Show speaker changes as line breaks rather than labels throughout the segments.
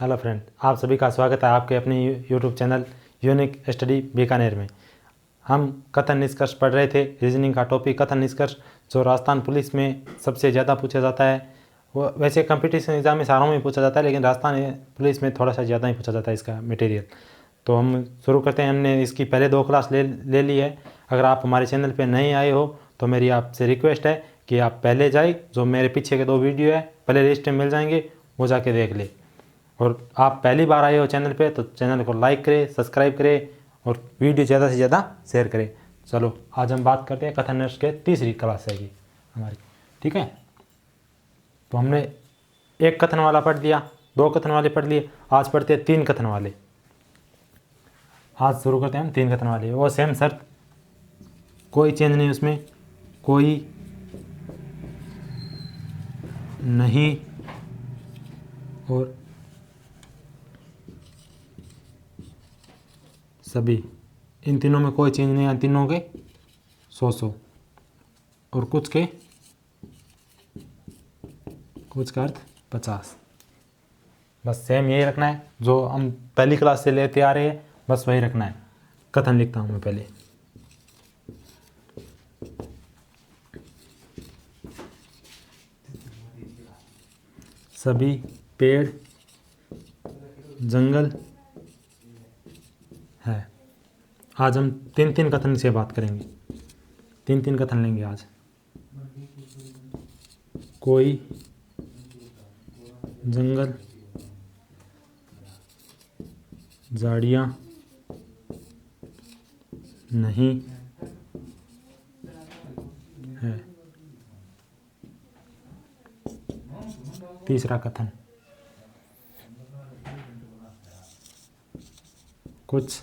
Hello friend, आप सभी का स्वागत है आपके अपने YouTube channel unique study Bikaner में। हम कथन निष्कर्ष पढ़ रहे थे। रीजनिंग का टॉपिक कथन निष्कर्ष जो राजस्थान पुलिस में सबसे ज़्यादा पूछा जाता है। वो वैसे कंपटीशन एग्जाम में सारों में पूछा जाता है, लेकिन राजस्थान पुलिस में थोड़ा सा ज़्यादा ही पूछा जाता है इसका मटेरियल। तो हम शुरू करते हैं। हमने इसकी पहले 2 क्लास ले ली है। अगर आप हमारे चैनल पर नए आए हो तो मेरी आपसे रिक्वेस्ट है कि आप पहले जाए, जो मेरे पीछे के 2 वीडियो है प्ले लिस्ट में मिल जाएंगे, वो जाके देख ले। और आप पहली बार आए हो चैनल पे तो चैनल को लाइक करें, सब्सक्राइब करें और वीडियो ज़्यादा से ज़्यादा शेयर करें। चलो आज हम बात करते हैं कथन निष्कर्ष के तीसरी क्लास है ये हमारी, ठीक है। तो हमने 1 कथन वाला पढ़ लिया, 2 कथन वाले पढ़ लिए। आज पढ़ते हैं 3 कथन वाले। आज शुरू करते हैं हम 3 कथन वाले। वो सेम शर्त, कोई चेंज नहीं उसमें, कोई नहीं और सभी। इन तीनों में कोई चेंज नहीं है। तीनों के 100 और कुछ का अर्थ 50। बस सेम यही रखना है जो हम पहली क्लास से लेते आ रहे हैं, बस वही रखना है। कथन लिखता हूँ मैं पहले। सभी पेड़ जंगल है। आज हम 3 कथन से बात करेंगे। 3 कथन लेंगे आज। कोई जंगल झाड़ियाँ नहीं है। तीसरा कथन, कुछ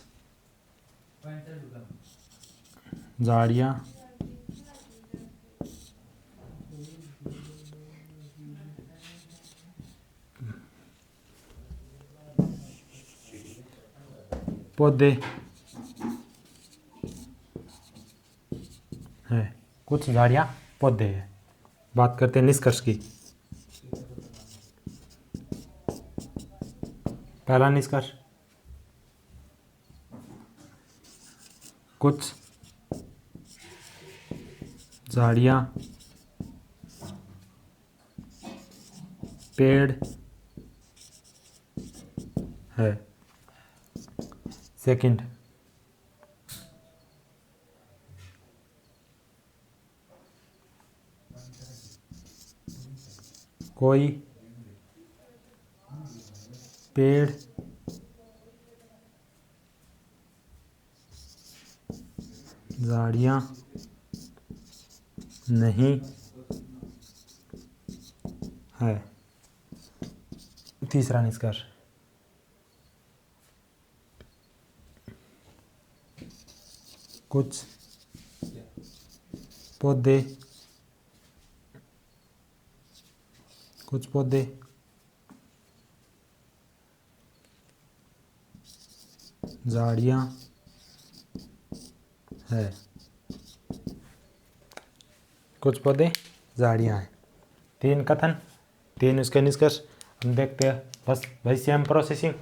झाड़ियाँ पौधे हैं। कुछ झाड़ियाँ पौधे हैं। बात करते हैं निष्कर्ष की। पहला निष्कर्ष, कुछ झाड़ियाँ पेड़ है। सेकंड, कोई पेड़ झाड़ियाँ नहीं है। तीसरा निष्कर्ष, कुछ पौधे झाड़ियाँ है। कुछ पौधे झाड़ियाँ हैं। 3 कथन, 3 उसके निष्कर्ष। हम देखते हैं। बस भाई सेम प्रोसेसिंग।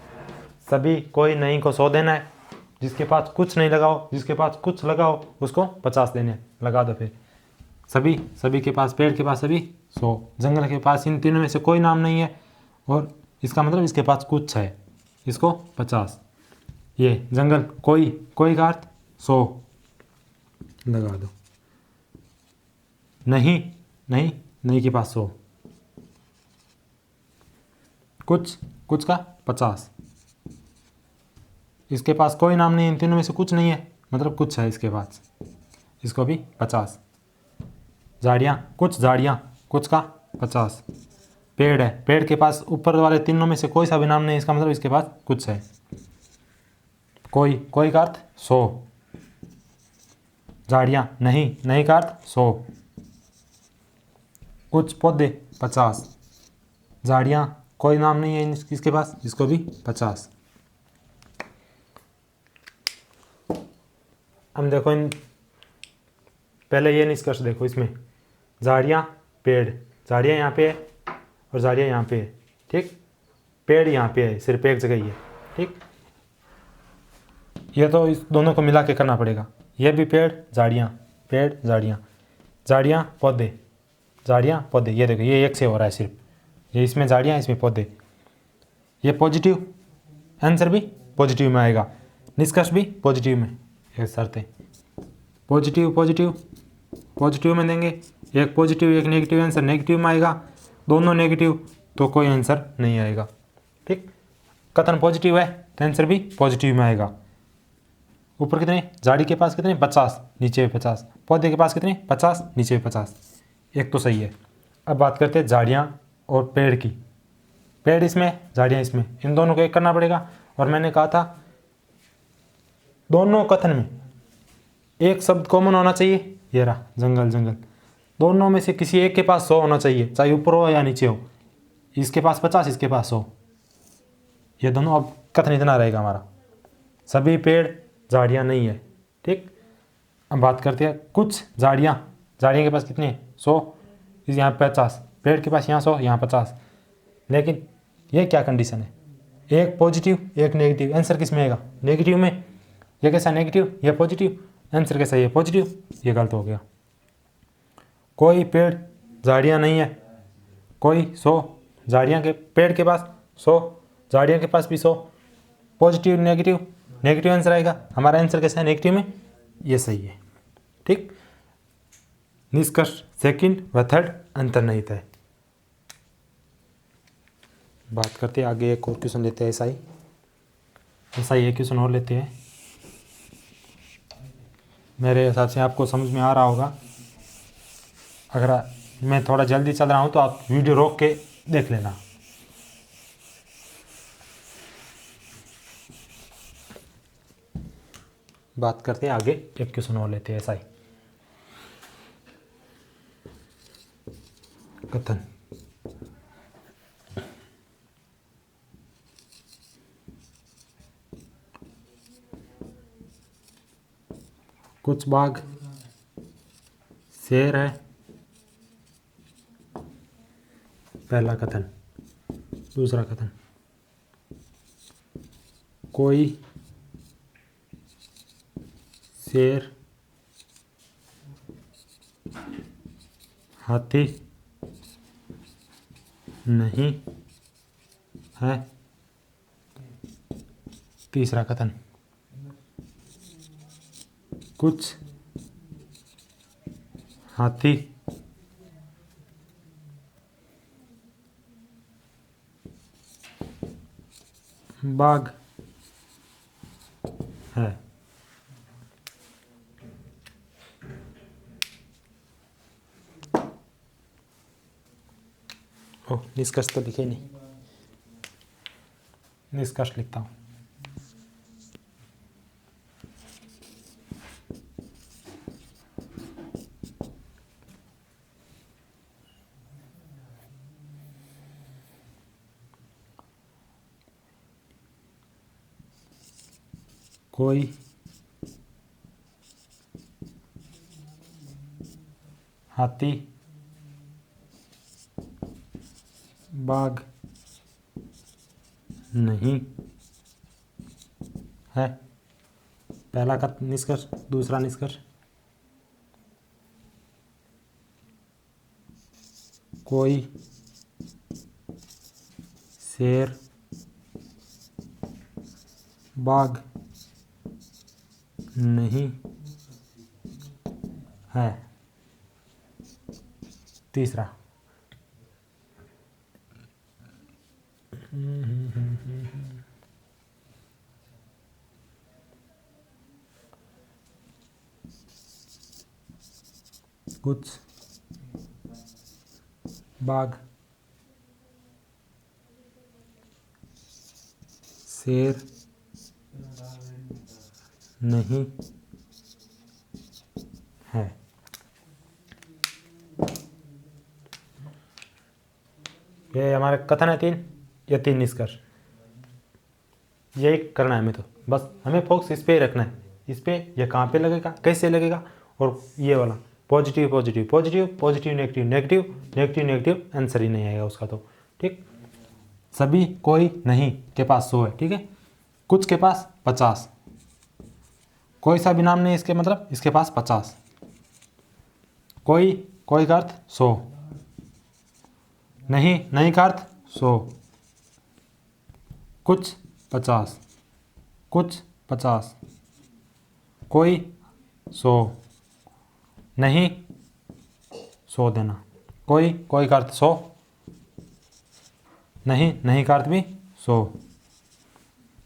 सभी कोई नहीं को 100 देना है। जिसके पास कुछ नहीं लगाओ, जिसके पास कुछ लगाओ उसको 50 देने लगा दो। फिर सभी के पास, पेड़ के पास सभी 100, जंगल के पास इन तीनों में से कोई नाम नहीं है और इसका मतलब इसके पास कुछ है, इसको 50। ये जंगल कोई का अर्थ 100 लगा दो। नहीं के पास 100, कुछ का 50। इसके पास कोई नाम नहीं, इन तीनों में से कुछ नहीं है, मतलब कुछ है इसके पास, इसको भी 50। झाड़ियाँ, कुछ का 50। पेड़ है, पेड़ के पास ऊपर वाले तीनों में से कोई सा भी नाम नहीं, इसका मतलब इसके पास कुछ है। कोई का अर्थ 100। झाड़ियाँ नहीं का अर्थ 100। कुछ पौधे 50। झाड़ियाँ कोई नाम नहीं है इसके पास, इसको भी 50। हम देखो इन पहले ये निष्कर्ष देखो। इसमें झाड़ियाँ पेड़, झाड़ियाँ यहाँ पे है और झाड़ियाँ यहाँ पे है, ठीक। पेड़ यहाँ पे है, सिर्फ एक जगह ही है। ठीक, ये तो इस दोनों को मिला के करना पड़ेगा। ये भी पेड़ झाड़ियाँ, पेड़ झाड़ियाँ, झाड़ियाँ पौधे, झाड़ियाँ पौधे। ये देखो ये एक से हो रहा है सिर्फ, ये इसमें झाड़ियाँ इसमें पौधे। ये पॉजिटिव, आंसर भी पॉजिटिव में आएगा, निष्कर्ष भी पॉजिटिव में। ये शर्तें पॉजिटिव पॉजिटिव पॉजिटिव में देंगे, एक पॉजिटिव एक नेगेटिव, आंसर नेगेटिव में आएगा। दोनों नेगेटिव तो कोई आंसर नहीं आएगा। ठीक, कथन पॉजिटिव है तो आंसर भी पॉजिटिव में आएगा। ऊपर कितने, झाड़ी के पास कितने 50, नीचे 50, पौधे के पास कितने 50, नीचे 50, एक तो सही है। अब बात करते हैं झाड़ियाँ और पेड़ की। पेड़ इसमें, झाड़ियाँ इसमें, इन दोनों को एक करना पड़ेगा। और मैंने कहा था दोनों कथन में एक शब्द कॉमन होना चाहिए, ये रहा जंगल जंगल। दोनों में से किसी एक के पास 100 होना चाहिए, चाहे ऊपर हो या नीचे हो। इसके पास 50, इसके पास 100, ये दोनों। अब कथन इतना रहेगा हमारा, सभी पेड़ झाड़ियाँ नहीं है। ठीक, अब बात करते हैं कुछ झाड़ियाँ, झाड़ियों के पास कितने 100, यहाँ 50, पेड़ के पास यहाँ 100 यहाँ 50। लेकिन ये क्या कंडीशन है, एक पॉजिटिव एक नेगेटिव, आंसर किस में आएगा नेगेटिव में। ये कैसा नेगेटिव, ये पॉजिटिव, आंसर कैसा ये पॉजिटिव, ये गलत हो गया। कोई पेड़ झाड़ियाँ नहीं है, कोई 100 झाड़ियाँ के, पेड़ के पास 100, झाड़ियों के पास भी 100, पॉजिटिव नेगेटिव, नेगेटिव आंसर आएगा। हमारा आंसर कैसा है नेगेटिव में, ये सही है। ठीक, निष्कर्ष सेकंड व थर्ड अंतर्निहित है। बात करते हैं आगे, एक और क्वेश्चन लेते हैं। ऐसा ही एक क्वेश्चन और लेते हैं। मेरे हिसाब से आपको समझ में आ रहा होगा। अगर मैं थोड़ा जल्दी चल रहा हूँ तो आप वीडियो रोक के देख लेना। बात करते हैं आगे, एक क्वेश्चन और लेते हैं। ऐसा ही कथन, कुछ बाघ शेर है, पहला कथन। दूसरा कथन, कोई शेर हाथी नहीं है। तीसरा कथन, कुछ हाथी बाघ है। ओह, निष्कर्ष तो लिखे नहीं, निष्कर्ष लिखता हूँ। कोई हाथी बाघ नहीं है, पहला का निष्कर्ष। दूसरा निष्कर्ष, कोई शेर बाघ नहीं है। तीसरा, कुछ बाघ शेर नहीं है। ये हमारे कथन है तीन, या तीन निष्कर्ष। यही करना है हमें, तो बस हमें फोकस इस पे ही रखना है, इस पे ये कहाँ पे लगेगा, कैसे लगेगा, और ये वाला positive positive positive, positive negative negative, negative negative, answer ही नहीं आएगा उसका तो। ठीक, सभी कोई नहीं के पास 100 है, ठीक है। कुछ के पास 50, कोई सा भी नाम नहीं इसके मतलब इसके पास 50। कोई का अर्थ 100, नहीं का अर्थ 100। कुछ 50, कुछ 50, कोई 100, नहीं 100 देना। कोई का अर्थ 100, नहीं का अर्थ भी 100,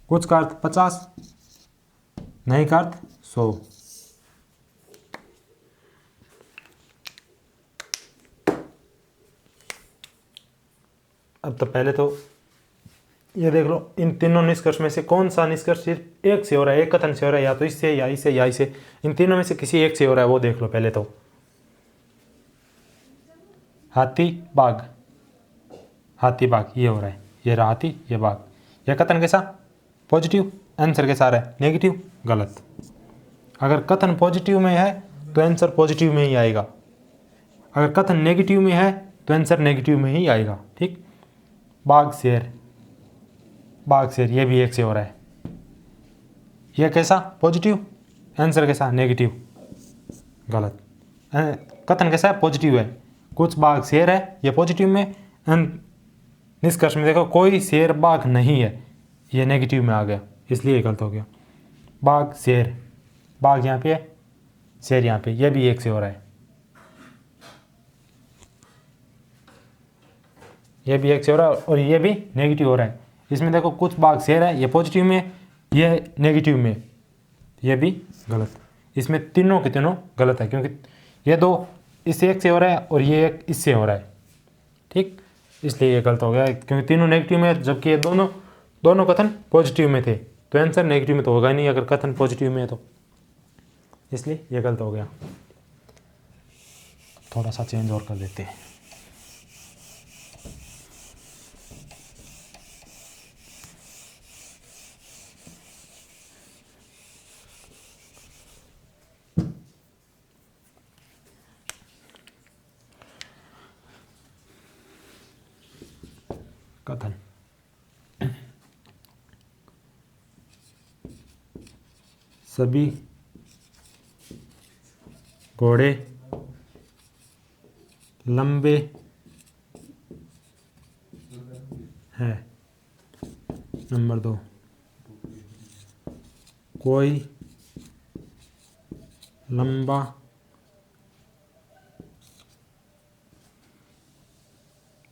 कुछ का अर्थ 50, नहीं का अर्थ 100। अब तो पहले तो ये देख लो, इन तीनों निष्कर्ष में से कौन सा निष्कर्ष सिर्फ एक से हो रहा है, एक कथन से हो रहा है, या तो इससे या इससे या इससे। इन तीनों में से किसी एक से हो रहा है, वो देख लो पहले तो। हाथी बाघ, हाथी बाघ ये हो रहा है, ये रहा हाथी ये बाघ। यह कथन कैसा? पॉजिटिव। आंसर कैसा आ रहा है? नेगेटिव, गलत। अगर कथन पॉजिटिव में है तो आंसर पॉजिटिव में ही आएगा, अगर कथन नेगेटिव में है तो आंसर नेगेटिव में ही आएगा, ठीक। बाघ शेर, बाघ शेर ये भी एक से हो रहा है, यह कैसा? पॉजिटिव। आंसर कैसा? नेगेटिव, गलत। कथन कैसा है? पॉजिटिव है। कुछ बाघ शेर है, ये पॉजिटिव में। निष्कर्ष में देखो कोई शेर बाघ नहीं है, ये नेगेटिव में आ गया, इसलिए गलत हो गया। बाघ शेर, बाघ यहाँ पे है, शेर यहाँ पे, ये भी एक से हो रहा है, ये भी एक से हो रहा है और ये भी नेगेटिव हो रहा है। इसमें देखो कुछ बाघ शेर है, ये पॉजिटिव में, ये नेगेटिव में, ये भी गलत। इसमें तीनों के तीनों गलत है, क्योंकि ये दो इससे एक से हो रहा है और ये एक इससे हो रहा है, ठीक। इसलिए ये गलत हो गया, क्योंकि तीनों नेगेटिव में, जबकि ये दोनों कथन पॉजिटिव में थे, तो आंसर नेगेटिव में तो होगा नहीं अगर कथन पॉजिटिव में है तो, इसलिए ये गलत हो गया। थोड़ा सा चेंज और कर देते हैं। कथन सभी घोड़े लंबे हैं। नंबर 2, कोई लंबा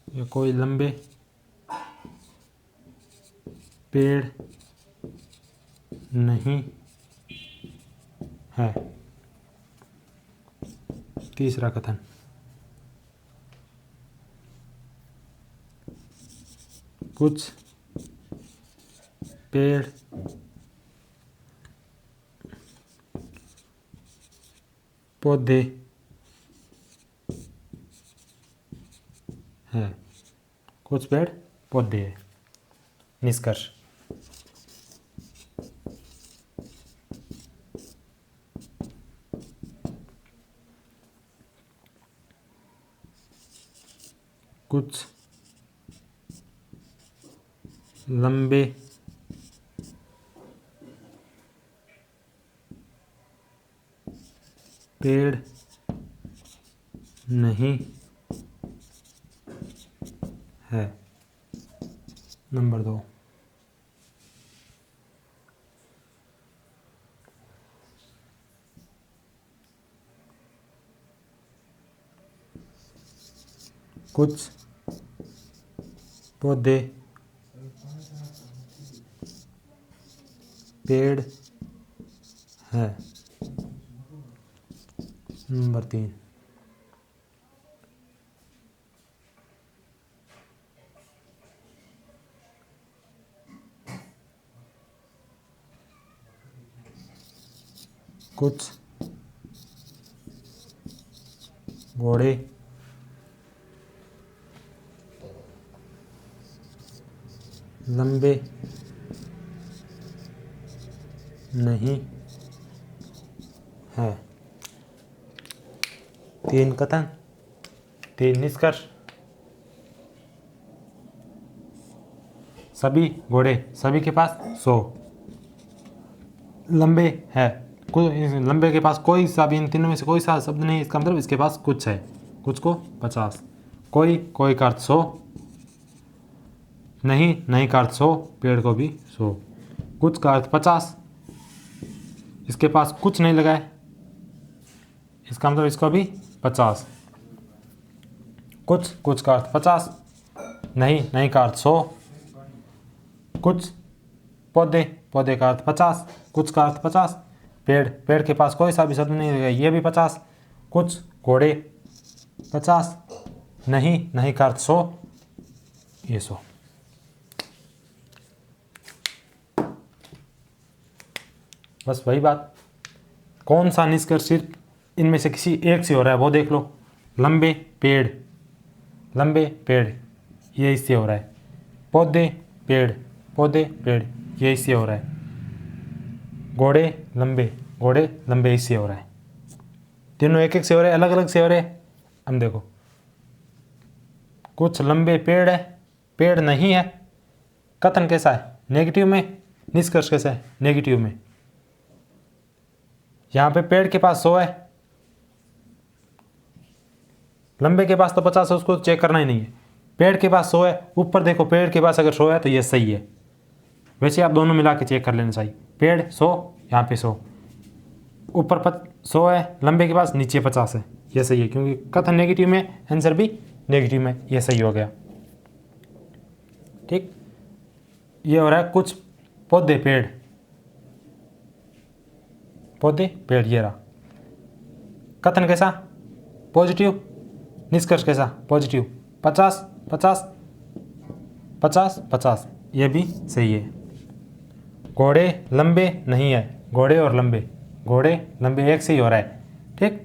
या कोई लंबे पेड़ नहीं है। तीसरा कथन कुछ पेड़ पौधे हैं, कुछ पेड़ पौधे हैं। निष्कर्ष कुछ लंबे पेड़ नहीं है। नंबर 2, कुछ पौधे पेड़ है। नंबर 3, कुछ घोड़े लंबे नहीं है। 3 कथन, 3 निष्कर्ष। सभी घोड़े, सभी के पास 100। लंबे है, लंबे के पास कोई सा भी इन तीनों में से कोई सा शब्द नहीं, इसका मतलब इसके पास कुछ है, कुछ को 50। कोई का अर्थ 100, नहीं का अर्थ 100, पेड़ को भी 100। कुछ का अर्थ 50, इसके पास कुछ नहीं लगा है, इसका मतलब इसको भी 50। कुछ का अर्थ 50, नहीं का अर्थ 100। कुछ पौधे का अर्थ 50, कुछ का अर्थ 50। पेड़ के पास कोई सा भी शब्द नहीं है, ये भी 50। कुछ घोड़े 50, नहीं का अर्थ 100, ये 100। बस वही बात। कौन सा निष्कर्ष सिर्फ इनमें से किसी एक से हो रहा है वो देख लो। लंबे पेड़ ये इससे हो रहा है। पौधे पेड़ ये इससे हो रहा है। घोड़े लंबे इससे हो रहा है। तीनों एक से हो रहे हैं, अलग अलग से हो रहे हैं। हम देखो, कुछ लंबे पेड़ है, पेड़ नहीं है। कथन कैसा है? नेगेटिव में। निष्कर्ष कैसा है? नेगेटिव में। यहाँ पे पेड़ के पास 100 है, लंबे के पास तो 50 है, उसको चेक करना ही नहीं है। पेड़ के पास 100 है, ऊपर देखो, पेड़ के पास अगर 100 है तो ये सही है। वैसे आप दोनों मिला के चेक कर लेना चाहिए। पेड़ 100, यहाँ पे 100, ऊपर 100 है, लंबे के पास, नीचे 50 है, ये सही है। क्योंकि कथन नेगेटिव में, आंसर भी नेगेटिव में, ये सही हो गया। ठीक, ये हो रहा है कुछ पौधे पेड़ ये रहा। कथन कैसा? पॉजिटिव। निष्कर्ष कैसा? पॉजिटिव। 50, ये भी सही है। घोड़े लंबे नहीं है, घोड़े लंबे एक से ही हो रहा है। ठीक,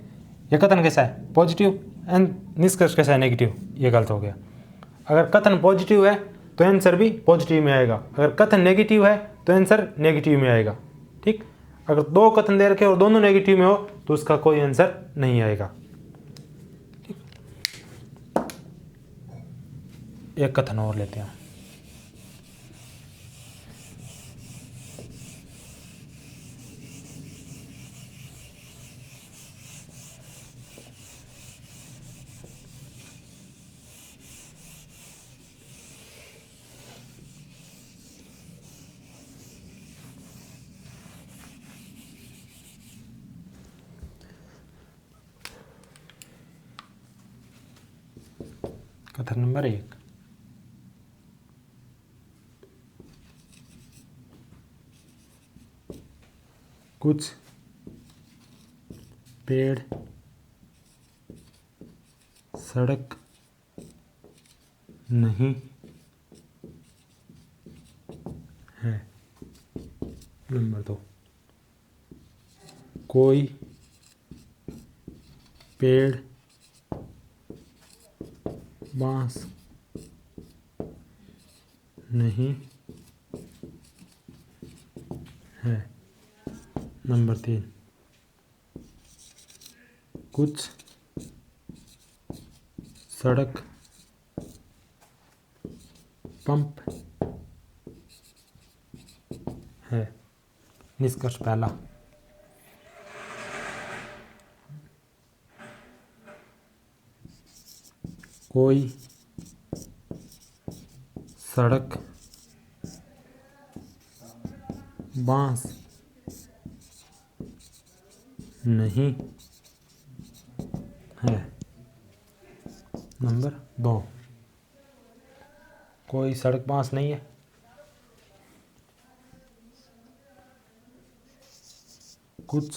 ये कथन कैसा है? पॉजिटिव। एंड निष्कर्ष कैसा है? नेगेटिव। ये गलत हो गया। अगर कथन पॉजिटिव है तो आंसर भी पॉजिटिव में आएगा, अगर कथन नेगेटिव है तो आंसर नेगेटिव में आएगा। ठीक, अगर दो कथन दे रखे और दोनों नेगेटिव में हो तो उसका कोई आंसर नहीं आएगा। ठीक, एक कथन और लेते हैं। कथन नंबर 1, कुछ पेड़ सड़क नहीं है। नंबर 2, कोई पेड़ बांस नहीं है। नंबर 3, कुछ सड़क पंप है। निष्कर्ष पहला, कोई सड़क बांस नहीं है। नंबर 2, कोई सड़क बांस नहीं है। कुछ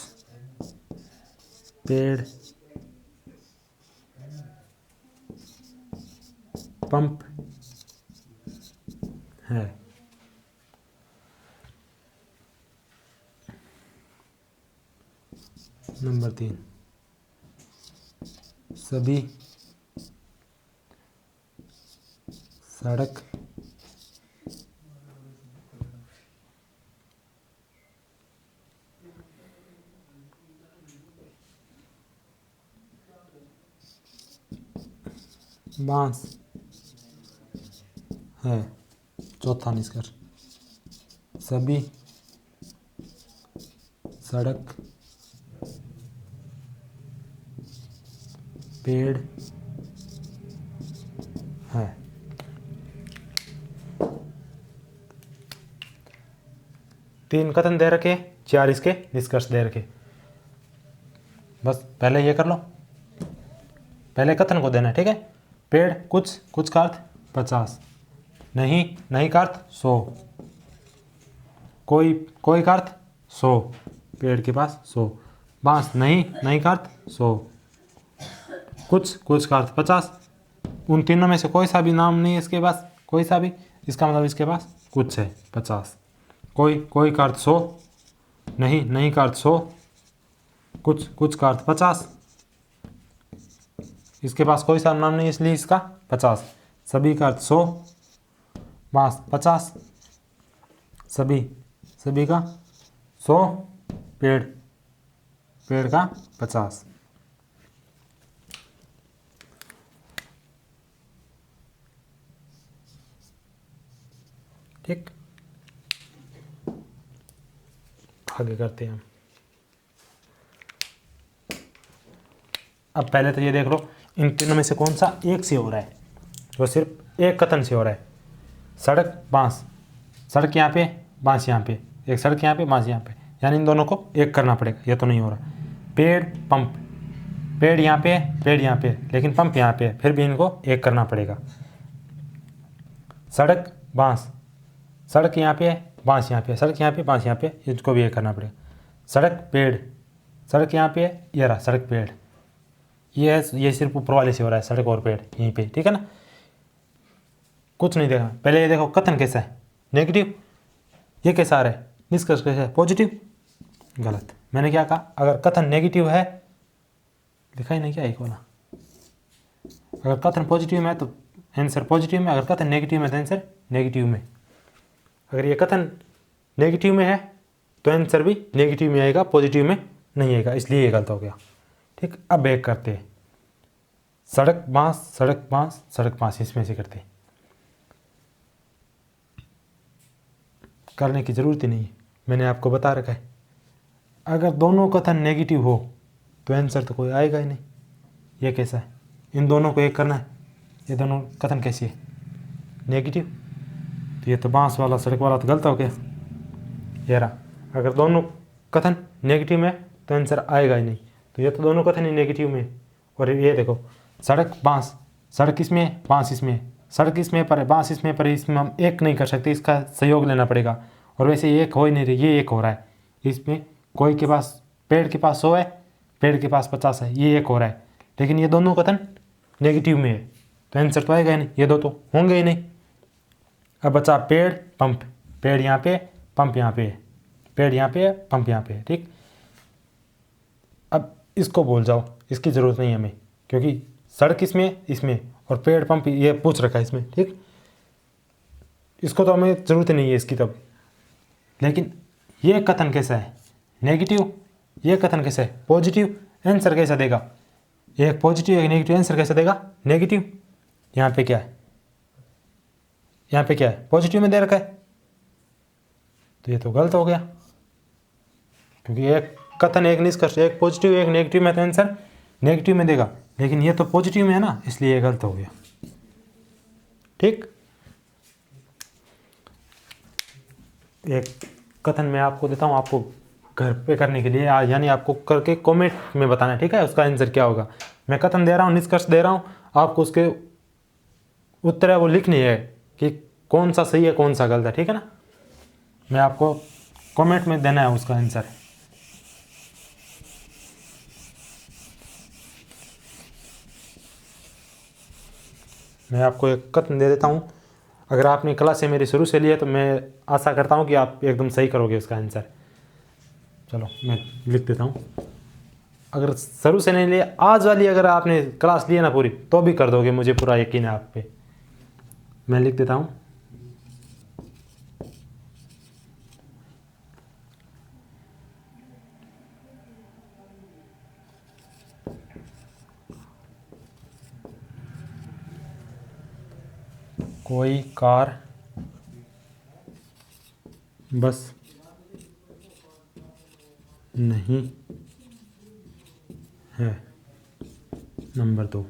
पेड़ पंप है। नंबर 3, सभी सड़क बांस है। चौथा निष्कर्ष, सभी सड़क पेड़ है। तीन कथन दे रखे, 4 इसके निष्कर्ष दे रखे। बस पहले ये कर लो, पहले कथन को देना है, ठीक है। पेड़ कुछ का अर्थ 50, नहीं का अर्थ 100, कोई का अर्थ 100, पेड़ के पास 100, बांस नहीं का अर्थ 100, कुछ का अर्थ 50। उन तीनों में से कोई सा भी नाम नहीं है इसके पास, कोई सा भी, इसका मतलब इसके पास कुछ है 50। कोई का अर्थ 100, नहीं का अर्थ 100, कुछ का अर्थ 50, इसके पास कोई सा नाम नहीं इसलिए इसका 50। सभी का अर्थ 100, बांस 50, सभी का 100, पेड़ का 50। ठीक, आगे करते हैं हम। अब पहले तो ये देख लो, इन तीनों में से कौन सा एक से हो रहा है, जो सिर्फ एक कथन से हो रहा है। सड़क बांस, सड़क यहाँ पे, बांस यहाँ पे, एक सड़क यहाँ पे, बांस यहाँ पे, यानी इन दोनों को एक करना पड़ेगा, ये तो नहीं हो रहा। पेड़ पंप, पेड़ यहाँ पे लेकिन पंप यहाँ पे, फिर भी इनको एक करना पड़ेगा। सड़क बांस, सड़क यहाँ पे, बांस यहाँ पे, सड़क यहाँ पे, बांस यहाँ पे, इसको भी एक करना पड़ेगा। सड़क पेड़, सड़क यहाँ पे, ये रहा सड़क पेड़, ये सिर्फ ऊपर वाले से हो रहा है, सड़क और पेड़ यहीं पे, ठीक है ना। कुछ नहीं देखना, पहले ये देखो कथन कैसा है, नेगेटिव। ये कैसा आ रहा है, निष्कर्ष कैसा है, पॉजिटिव। गलत, मैंने क्या कहा, अगर कथन नेगेटिव है, लिखा ही नहीं क्या एक वाला, अगर कथन पॉजिटिव में है तो आंसर पॉजिटिव में, अगर कथन नेगेटिव में तो आंसर नेगेटिव में। अगर ये कथन नेगेटिव में है तो आंसर भी नेगेटिव में आएगा, पॉजिटिव में नहीं आएगा, इसलिए ये गलत हो गया। ठीक, अब एक करते हैं, सड़क बांस, इसमें से करते हैं। करने की ज़रूरत ही नहीं है, मैंने आपको बता रखा है। अगर दोनों कथन नेगेटिव हो तो आंसर तो कोई आएगा ही नहीं। ये कैसा है, इन दोनों को एक करना है, ये दोनों कथन कैसी है, नेगेटिव, तो ये तो बांस वाला सड़क वाला तो गलत हो गया। ये रहा, अगर दोनों कथन नेगेटिव में तो आंसर आएगा ही नहीं, तो ये तो दोनों कथन ही नेगेटिव में। और ये देखो, सड़क बांस, सड़क इसमें, बांस इसमें, सड़क इसमें पर है, बांस इसमें पर है, इसमें हम एक नहीं कर सकते, इसका सहयोग लेना पड़ेगा। और वैसे एक हो ही नहीं रही, ये एक हो रहा है। इसमें कोई के पास, पेड़ के पास 100 है, पेड़ के पास 50 है, ये एक हो रहा है, लेकिन ये दोनों कथन नेगेटिव में है, तो आंसर तो आएगा ही नहीं, ये दो तो होंगे ही नहीं। अब बचा पेड़ पंप, पेड़ यहाँ पे, पंप यहाँ पे, पेड़ यहाँ पे, पंप यहाँ पे, ठीक। अब इसको भूल जाओ, इसकी ज़रूरत नहीं है हमें, क्योंकि सड़क इसमें और पेड़ पंप ये पूछ रखा है इसमें, ठीक। इसको तो हमें ज़रूरत नहीं है इसकी तब। लेकिन ये कथन कैसा है, नेगेटिव, ये कथन कैसा है, पॉजिटिव, आंसर कैसा देगा, एक पॉजिटिव एक नेगेटिव, आंसर कैसा देगा, नेगेटिव। यहाँ पे क्या है, यहाँ पे क्या है, पॉजिटिव में दे रखा है, तो ये तो गलत हो गया, क्योंकि एक कथन एक निष्कर्ष, एक पॉजिटिव एक नेगेटिव में, तो आंसर नेगेटिव में देगा, लेकिन ये तो पॉजिटिव में है ना, इसलिए ये गलत हो गया। ठीक, एक कथन मैं आपको देता हूँ, आपको घर पे करने के लिए, यानी आपको करके कमेंट में बताना है, ठीक है, उसका आंसर क्या होगा। मैं कथन दे रहा हूँ, निष्कर्ष दे रहा हूँ, आपको उसके उत्तर है वो लिखनी है कि कौन सा सही है कौन सा गलत है, ठीक है ना। मैं आपको कमेंट में देना है उसका आंसर। मैं आपको एक कथन दे देता हूँ, अगर आपने क्लास से मेरी शुरू से ली है तो मैं आशा करता हूँ कि आप एकदम सही करोगे उसका आंसर। चलो मैं लिख देता हूँ, अगर शुरू से नहीं लिए, आज वाली अगर आपने क्लास ली है ना पूरी, तो भी कर दोगे, मुझे पूरा यकीन है आप पे। मैं लिख देता हूँ, कोई कार बस नहीं है। नंबर 2,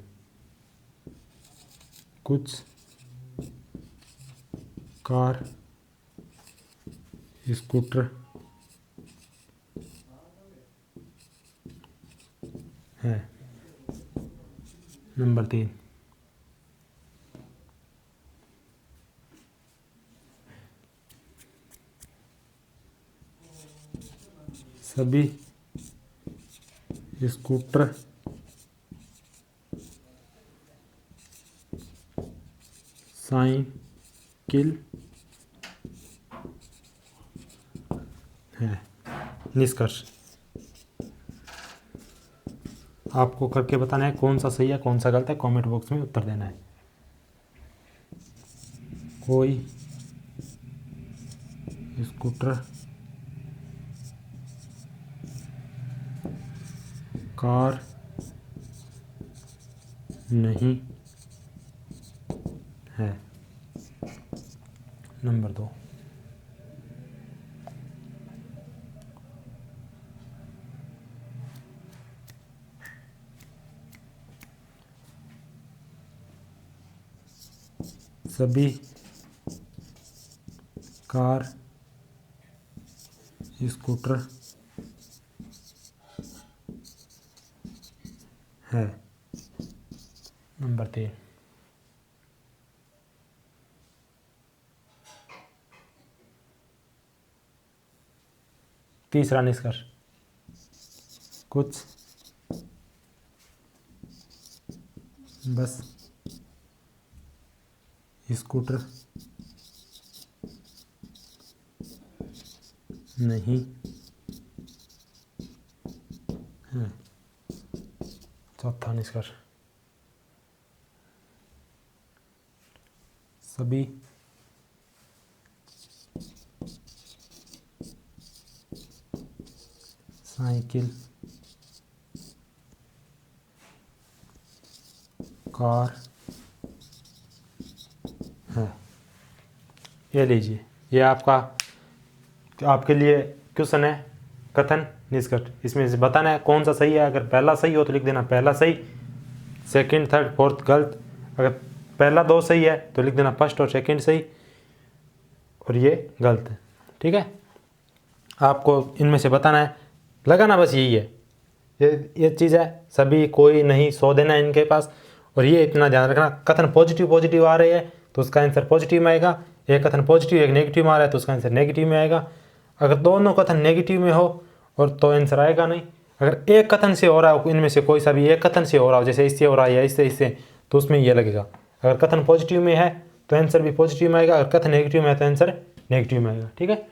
कुछ कार स्कूटर है। नंबर 3, सभी स्कूटर साइकिल है। निष्कर्ष आपको करके बताना है कौन सा सही है कौन सा गलत है, कमेंट बॉक्स में उत्तर देना है। कोई स्कूटर कार नहीं है। नंबर 2, सभी कार स्कूटर है। नंबर 3, तीसरा निष्कर्ष कुछ बस स्कूटर नहीं है। चौथा निष्कर्ष सभी साइकिल कार है। ये लीजिए, ये आपके लिए क्वेश्चन है कथन निष्कर्ष। इसमें से बताना है कौन सा सही है। अगर पहला सही हो तो लिख देना पहला सही, सेकंड थर्ड फोर्थ गलत। अगर पहला 2 सही है तो लिख देना फर्स्ट और सेकंड सही और ये गलत है। ठीक है, आपको इनमें से बताना है, लगाना बस यही है। ये चीज़ है, सभी कोई नहीं 100 देना है इनके पास। और ये इतना ध्यान रखना, कथन पॉजिटिव पॉजिटिव आ रहे हैं तो उसका आंसर पॉजिटिव में आएगा। एक कथन पॉजिटिव एक नेगेटिव में आ रहा है तो उसका आंसर नेगेटिव में आएगा। अगर दोनों कथन नेगेटिव में हो और तो आंसर आएगा नहीं। अगर एक कथन से हो रहा हो, इनमें से कोई सा भी एक कथन से हो रहा हो, जैसे इससे हो रहा है या इससे तो उसमें ये लगेगा। अगर कथन पॉजिटिव में है तो आंसर भी पॉजिटिव में आएगा, अगर कथन नेगेटिव में है तो आंसर नेगेटिव में आएगा। ठीक है,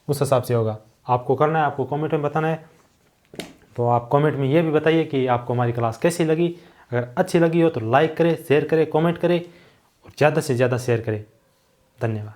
उस हिसाब से होगा। आपको करना है, आपको कमेंट में बताना है। तो आप कमेंट में ये भी बताइए कि आपको हमारी क्लास कैसी लगी। अगर अच्छी लगी हो तो लाइक करें, शेयर करें, कमेंट करें और ज़्यादा से ज़्यादा शेयर करें। धन्यवाद।